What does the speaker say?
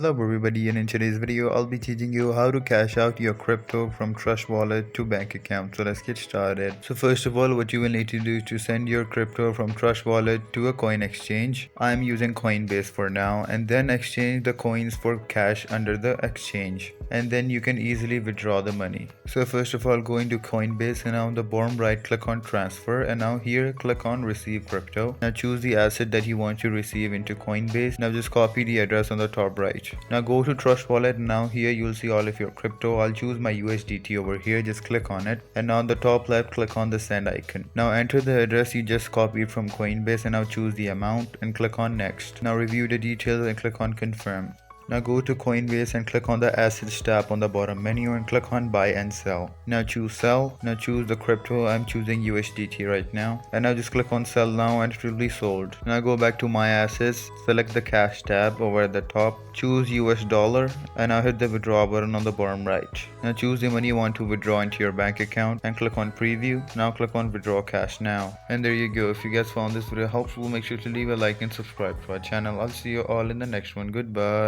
Hello everybody, and in today's video I'll be teaching you how to cash out your crypto from Trust Wallet to bank account. So let's get started. So first of all, what you will need to do is to send your crypto from Trust Wallet to a coin exchange. I'm using Coinbase for now, and then exchange the coins for cash under the exchange, and then you can easily withdraw the money. So first of all, go into Coinbase, and now on the bottom right click on transfer, and now here click on receive crypto. Now choose the asset that you want to receive into Coinbase. Now just copy the address on the top right. Now go to Trust Wallet, and now here you'll see all of your crypto. I'll choose my USDT over here, just click on it, and now on the top left click on the send icon. Now enter the address you just copied from Coinbase, and now choose the amount and click on next. Now review the details and click on confirm. Now go to Coinbase and click on the assets tab on the bottom menu and click on buy and sell. Now choose sell. Now choose the crypto. I'm choosing USDT right now, and now just click on sell now and it will be sold. Now go back to my assets, select the cash tab over at the top, choose US dollar, and now hit the withdraw button on the bottom right. Now choose the money you want to withdraw into your bank account and click on preview. Now click on withdraw cash now, and there you go. If you guys found this video helpful, make sure to leave a like and subscribe to our channel. I'll see you all in the next one. Goodbye.